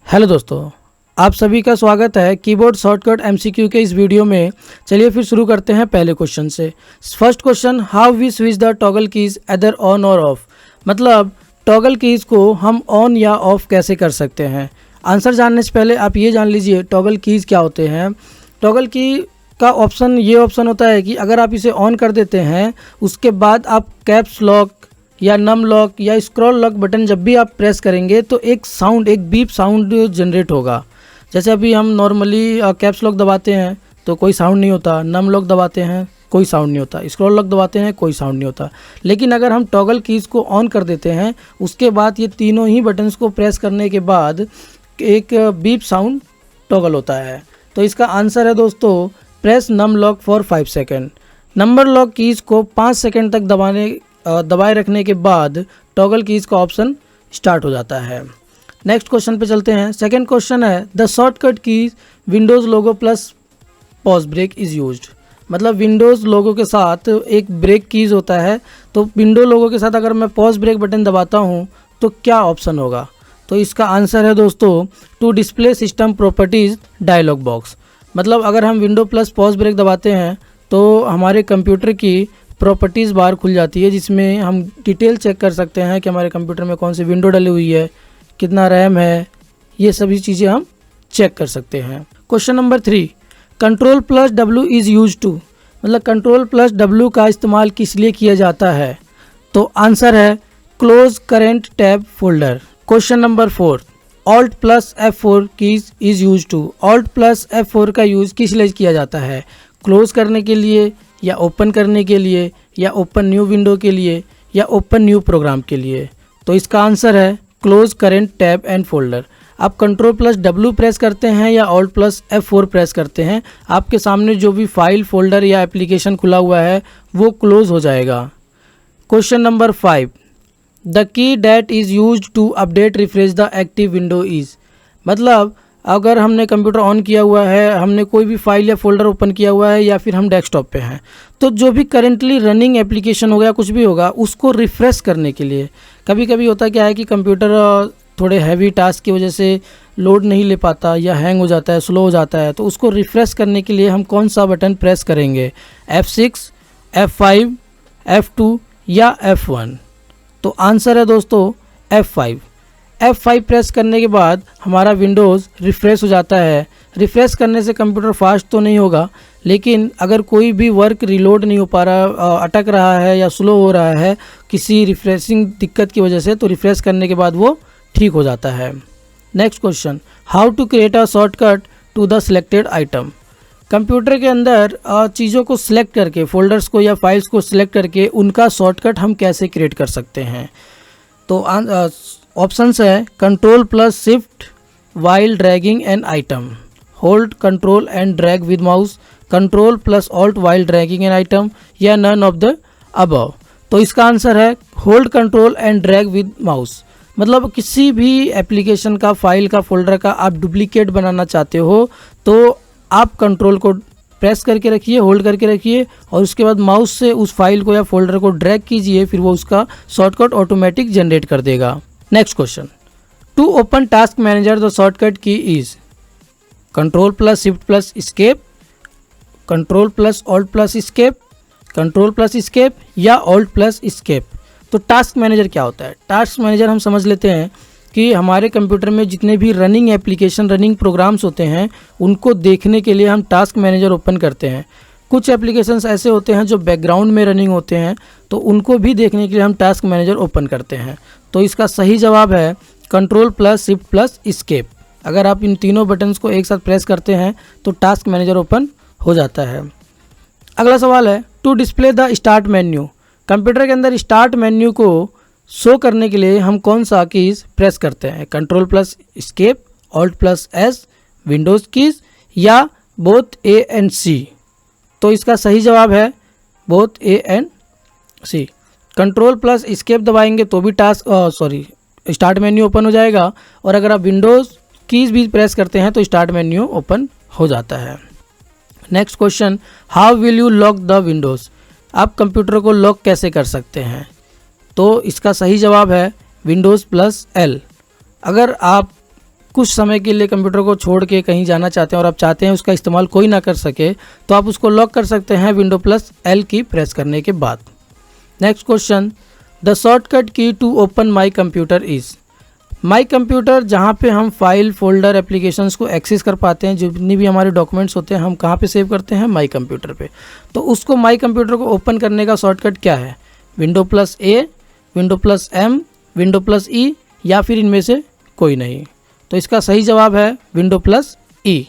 Hello दोस्तों, आप सभी का स्वागत है कीबोर्ड शॉर्टकट एमसीक्यू के इस वीडियो में। चलिए फिर शुरू करते हैं पहले क्वेश्चन से। First question, how we switch the toggle keys either on और ऑफ। मतलब टॉगल कीज को हम ऑन या ऑफ कैसे कर सकते हैं। आंसर जानने से पहले आप ये जान लीजिए टॉगल कीज क्या होते हैं। टॉगल की का ऑप्शन ये ऑप्शन होता है कि अगर आप इसे ऑन कर देते हैं उसके बाद आप कैप्स लॉक या नम लॉक या स्क्रॉल लॉक बटन जब भी आप प्रेस करेंगे तो एक साउंड, एक बीप साउंड जनरेट होगा। जैसे अभी हम नॉर्मली कैप्स लॉक दबाते हैं तो कोई साउंड नहीं होता, नम लॉक दबाते हैं कोई साउंड नहीं होता, स्क्रॉल लॉक दबाते हैं कोई साउंड नहीं होता। लेकिन अगर हम टॉगल कीज़ को ऑन कर देते हैं उसके बाद ये तीनों ही बटन्स को प्रेस करने के बाद एक बीप साउंड टॉगल होता है। तो इसका आंसर है दोस्तों, press num lock for 5 second. Number lock keys को 5 सेकेंड तक दबाए रखने के बाद टॉगल कीज़ का ऑप्शन स्टार्ट हो जाता है। नेक्स्ट क्वेश्चन पे चलते हैं। सेकंड क्वेश्चन है, the shortcut keys Windows logo plus pause break is used. मतलब विंडोज़ लोगो के साथ एक ब्रेक कीज़ होता है, तो विंडो लोगो के साथ अगर मैं पॉज ब्रेक बटन दबाता हूँ तो क्या ऑप्शन होगा। तो इसका आंसर है दोस्तों, to display system properties dialog box. मतलब अगर हम विंडो प्लस पॉज ब्रेक दबाते हैं तो हमारे कंप्यूटर की प्रॉपर्टीज़ बार खुल जाती है, जिसमें हम डिटेल चेक कर सकते हैं कि हमारे कंप्यूटर में कौन सी विंडो डली हुई है, कितना रैम है, ये सभी चीज़ें हम चेक कर सकते हैं। Question number 3, control plus W is use to. मतलब कंट्रोल प्लस डब्ल्यू का इस्तेमाल किस लिए किया जाता है। तो आंसर है close current tab folder. Question number 4, alt plus F4 keys is use to. Alt plus F4 का यूज़ किस लिए किया जाता है, क्लोज करने के लिए या ओपन करने के लिए या ओपन न्यू विंडो के लिए या ओपन न्यू प्रोग्राम के लिए। तो इसका आंसर है close current tab and folder. आप कंट्रोल प्लस डब्ल्यू प्रेस करते हैं या ऑल्ट प्लस F4 प्रेस करते हैं, आपके सामने जो भी फाइल, फोल्डर या एप्लीकेशन खुला हुआ है वो क्लोज हो जाएगा। Question number 5, the key that is use to update refresh the active window is. मतलब अगर हमने कंप्यूटर ऑन किया हुआ है, हमने कोई भी फाइल या फोल्डर ओपन किया हुआ है या फिर हम डेस्कटॉप पे हैं, तो जो भी करेंटली रनिंग एप्लीकेशन होगा, कुछ भी होगा, उसको रिफ़्रेश करने के लिए कभी कभी होता क्या है कि कंप्यूटर थोड़े हैवी टास्क की वजह से लोड नहीं ले पाता या हैंग हो जाता है, स्लो हो जाता है। तो उसको रिफ़्रेश करने के लिए हम कौन सा बटन प्रेस करेंगे, F6, F5, F2 या F1। तो आंसर है दोस्तों F5। F5 प्रेस करने के बाद हमारा विंडोज़ रिफ़्रेश हो जाता है। रिफ़्रेश करने से कंप्यूटर फास्ट तो नहीं होगा, लेकिन अगर कोई भी वर्क रिलोड नहीं हो पा रहा, अटक रहा है या स्लो हो रहा है किसी रिफ़्रेशिंग दिक्कत की वजह से, तो रिफ़्रेश करने के बाद वो ठीक हो जाता है। Next question, how to create a shortcut to the selected item. Computer के अंदर चीज़ों को सिलेक्ट करके, फोल्डर्स को या फाइल्स को सिलेक्ट करके उनका शॉर्टकट हम कैसे क्रिएट कर सकते हैं। तो ऑप्शंस है control plus shift while dragging an item, hold control and drag with mouse, control plus alt while dragging an item, या नन ऑफ द अबव। तो इसका आंसर है hold control and drag with mouse. मतलब किसी भी application का, file का, folder का आप डुप्लीकेट बनाना चाहते हो तो आप कंट्रोल को प्रेस करके रखिए, होल्ड करके रखिए और उसके बाद माउस से उस फाइल को या फोल्डर को ड्रैग कीजिए, फिर वो उसका शॉर्टकट ऑटोमेटिक जनरेट कर देगा। Next question, to open task manager the shortcut key is control plus shift plus escape, control plus alt plus escape, control plus escape या ऑल्ट प्लस एस्केप। तो task manager क्या होता है। Task manager हम समझ लेते हैं कि हमारे कंप्यूटर में जितने भी रनिंग एप्लीकेशन, रनिंग प्रोग्राम्स होते हैं उनको देखने के लिए हम टास्क मैनेजर ओपन करते हैं। कुछ एप्लीकेशंस ऐसे होते हैं जो बैकग्राउंड में रनिंग होते हैं, तो उनको भी देखने के लिए हम टास्क मैनेजर ओपन करते हैं। तो इसका सही जवाब है control plus shift plus escape. अगर आप इन तीनों बटन्स को एक साथ प्रेस करते हैं तो टास्क मैनेजर ओपन हो जाता है। अगला सवाल है, to display the start menu. Computer के अंदर स्टार्ट मेन्यू को शो करने के लिए हम कौन सा कीज़ प्रेस करते हैं, control plus escape, alt plus S, Windows keys या बोथ A एंड C। तो इसका सही जवाब है both A and C। Control plus escape दबाएंगे तो भी स्टार्ट मेन्यू ओपन हो जाएगा, और अगर आप विंडोज़ कीज़ भी प्रेस करते हैं तो स्टार्ट मेन्यू ओपन हो जाता है। Next question, how will you lock the Windows. आप कंप्यूटर को लॉक कैसे कर सकते हैं। तो इसका सही जवाब है विंडोज़ प्लस L। अगर आप कुछ समय के लिए कंप्यूटर को छोड़ के कहीं जाना चाहते हैं और आप चाहते हैं उसका इस्तेमाल कोई ना कर सके, तो आप उसको लॉक कर सकते हैं window plus L key press करने के बाद। Next question, the shortcut key to open my computer is. My computer जहाँ पे हम फाइल फोल्डर एप्लीकेशंस को एक्सेस कर पाते हैं, जितनी भी हमारे डॉक्यूमेंट्स होते हैं हम कहाँ पे सेव करते हैं, माई कंप्यूटर पे। तो उसको माई कंप्यूटर को ओपन करने का शॉर्टकट क्या है, window plus a, window plus m, window plus e, या फिर इनमें से कोई नहीं। तो इसका सही जवाब है विंडो प्लस ई।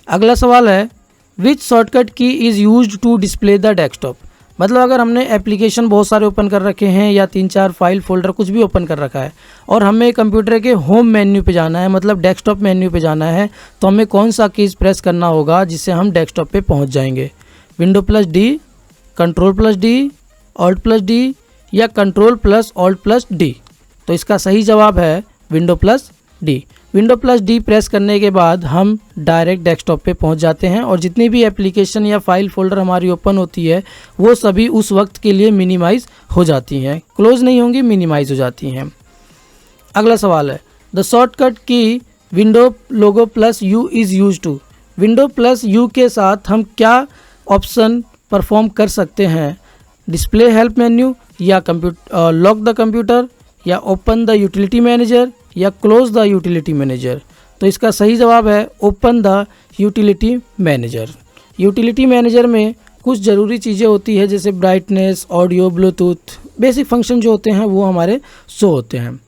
अगला सवाल है, which shortcut key is used to display the desktop. मतलब अगर हमने एप्लीकेशन बहुत सारे ओपन कर रखे हैं या 3-4 फाइल फोल्डर कुछ भी ओपन कर रखा है और हमें कंप्यूटर के होम मेन्यू पे जाना है, मतलब डेस्कटॉप मेन्यू पे जाना है, तो हमें कौन सा कीज़ प्रेस करना होगा जिससे हम डेस्कटॉप पे पहुंच जाएंगे, window plus d, control plus d, alt plus d, या control plus alt plus d. तो इसका सही जवाब है window plus d. Window plus d press करने के बाद हम डायरेक्ट डेस्कटॉप पे पहुंच जाते हैं और जितनी भी एप्लीकेशन या फाइल फोल्डर हमारी ओपन होती है वो सभी उस वक्त के लिए मिनिमाइज़ हो जाती हैं, क्लोज नहीं होंगी, मिनिमाइज़ हो जाती हैं। अगला सवाल है, the shortcut key window logo plus U is use to. Window plus U के साथ हम क्या ऑप्शन परफॉर्म कर सकते हैं, डिस्प्ले हेल्प मेन्यू, या लॉक द कंप्यूटर, या ओपन द यूटिलिटी मैनेजर, या क्लोज द यूटिलिटी मैनेजर। तो इसका सही जवाब है open the utility manager. Utility manager में कुछ ज़रूरी चीज़ें होती है जैसे brightness, audio, Bluetooth, basic function जो होते हैं वो हमारे शो होते हैं।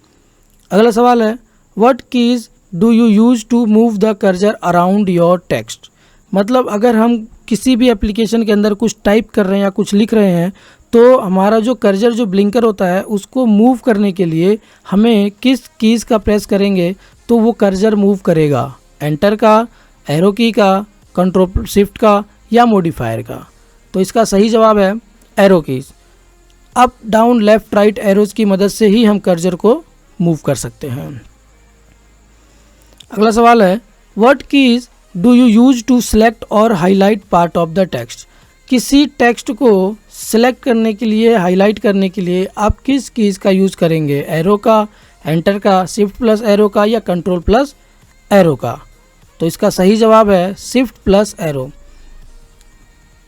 अगला सवाल है, what keys do you use to move the cursor around your text. मतलब अगर हम किसी भी एप्लीकेशन के अंदर कुछ टाइप कर रहे हैं या कुछ लिख रहे हैं तो हमारा जो कर्सर जो ब्लिंकर होता है उसको मूव करने के लिए हमें किस कीज़ का प्रेस करेंगे तो वो कर्सर मूव करेगा, एंटर का, एरो की का, कंट्रोल शिफ्ट का, या मॉडिफायर का। तो इसका सही जवाब है arrow keys. Up down left right arrows की मदद से ही हम कर्सर को मूव कर सकते हैं। अगला सवाल है, what keys do you use to select और highlight part of the text. किसी टेक्स्ट को सिलेक्ट करने के लिए, हाईलाइट करने के लिए आप किस कीज़ का यूज़ करेंगे, एरो का, एंटर का, शिफ्ट प्लस एरो का, या कंट्रोल प्लस एरो का। तो इसका सही जवाब है शिफ्ट प्लस एरो।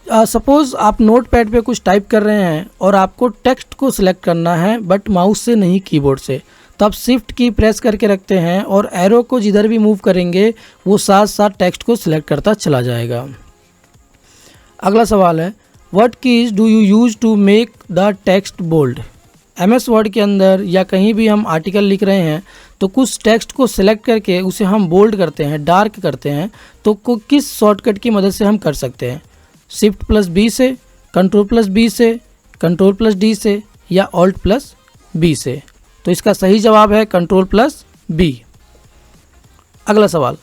सपोज़ आप नोट पैड पर कुछ टाइप कर रहे हैं और आपको टेक्स्ट को सिलेक्ट करना है बट माउस से नहीं, कीबोर्ड से, तो आप शिफ्ट की प्रेस करके रखते हैं और एरो को जिधर भी मूव करेंगे वो साथ साथ टेक्स्ट को सिलेक्ट करता चला जाएगा। अगला सवाल है, what keys do you use to make the text bold. MS Word के अंदर या कहीं भी हम आर्टिकल लिख रहे हैं तो कुछ टेक्स्ट को सिलेक्ट करके उसे हम बोल्ड करते हैं, डार्क करते हैं, तो किस शॉर्टकट की मदद से हम कर सकते हैं, शिफ्ट प्लस बी से, कंट्रोल प्लस बी से, कंट्रोल प्लस डी से, या ऑल्ट प्लस बी से। तो इसका सही जवाब है कंट्रोल प्लस बी। अगला सवाल,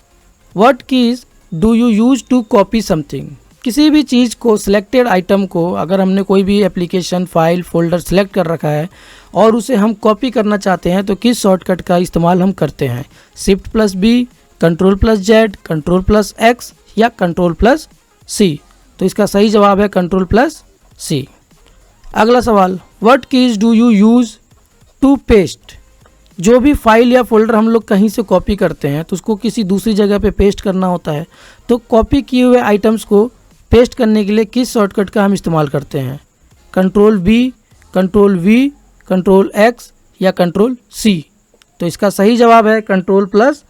what keys do you use to copy something. किसी भी चीज़ को, सिलेक्टेड आइटम को, अगर हमने कोई भी एप्लीकेशन, फाइल, फोल्डर सेलेक्ट कर रखा है और उसे हम कॉपी करना चाहते हैं तो किस शॉर्टकट का इस्तेमाल हम करते हैं, shift plus B, control plus Z, control plus X, या कंट्रोल प्लस सी। तो इसका सही जवाब है कंट्रोल प्लस सी। अगला सवाल, what keys do you use to paste. जो भी फाइल या फोल्डर हम लोग कहीं से कॉपी करते हैं तो उसको किसी दूसरी जगह पे पेस्ट करना होता है, तो कॉपी किए हुए आइटम्स को पेस्ट करने के लिए किस शॉर्टकट का हम इस्तेमाल करते हैं, control B, control V, control X, या कंट्रोल सी। तो इसका सही जवाब है कंट्रोल प्लस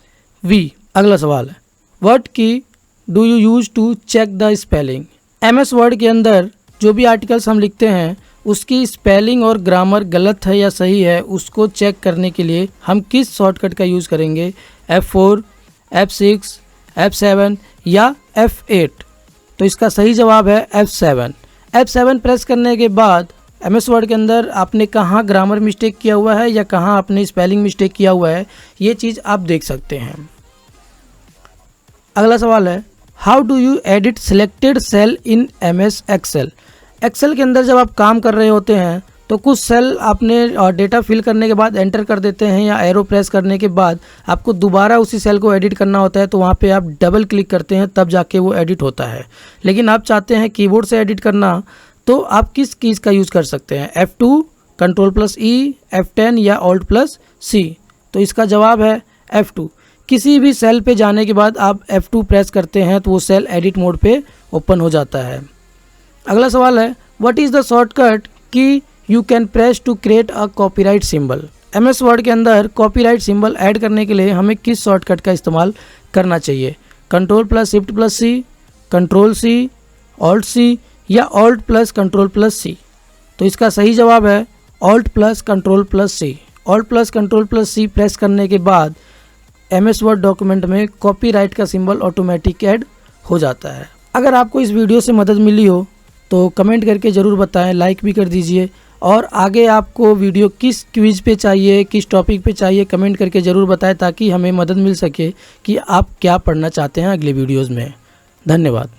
वी। अगला सवाल है, what key do you use to check the spelling. MS Word के अंदर जो भी आर्टिकल्स हम लिखते हैं उसकी स्पेलिंग और ग्रामर गलत है या सही है उसको चेक करने के लिए हम किस शॉर्टकट का यूज़ करेंगे, F4, F6, F7, या F8। तो इसका सही जवाब है F7। F7 प्रेस करने के बाद MS वर्ड के अंदर आपने कहाँ ग्रामर मिस्टेक किया हुआ है या कहाँ आपने स्पेलिंग मिस्टेक किया हुआ है ये चीज़ आप देख सकते हैं। अगला सवाल है, how do you edit selected cell in MS Excel. Excel के अंदर जब आप काम कर रहे होते हैं तो कुछ सेल आपने डेटा फिल करने के बाद एंटर कर देते हैं या एरो प्रेस करने के बाद आपको दोबारा उसी सेल को एडिट करना होता है, तो वहाँ पे आप डबल क्लिक करते हैं तब जाके वो एडिट होता है। लेकिन आप चाहते हैं कीबोर्ड से एडिट करना तो आप किस कीज़ का यूज़ कर सकते हैं, F2, कंट्रोल प्लस ई, F10, या ऑल्ट प्लस सी। तो इसका जवाब है F2। किसी भी सेल पे जाने के बाद आप F2 प्रेस करते हैं तो वो सेल एडिट मोड पे ओपन हो जाता है। अगला सवाल है what is the shortcut key you can press to create a copyright symbol. MS Word के अंदर कॉपीराइट सिंबल ऐड करने के लिए हमें किस शॉर्टकट का इस्तेमाल करना चाहिए? Ctrl+Shift+C, Ctrl+C, Alt+C या Alt+Ctrl+C। तो इसका सही जवाब है Alt+Ctrl+C। Alt+Ctrl+C प्रेस करने के बाद MS वर्ड डॉक्यूमेंट में कॉपीराइट का सिंबल ऑटोमेटिक ऐड हो जाता है। अगर आपको इस वीडियो से मदद मिली हो तो कमेंट करके ज़रूर बताएं, लाइक भी कर दीजिए और आगे आपको वीडियो किस क्विज़ पे चाहिए, किस टॉपिक पे चाहिए कमेंट करके ज़रूर बताएं ताकि हमें मदद मिल सके कि आप क्या पढ़ना चाहते हैं अगले वीडियोज़ में। धन्यवाद।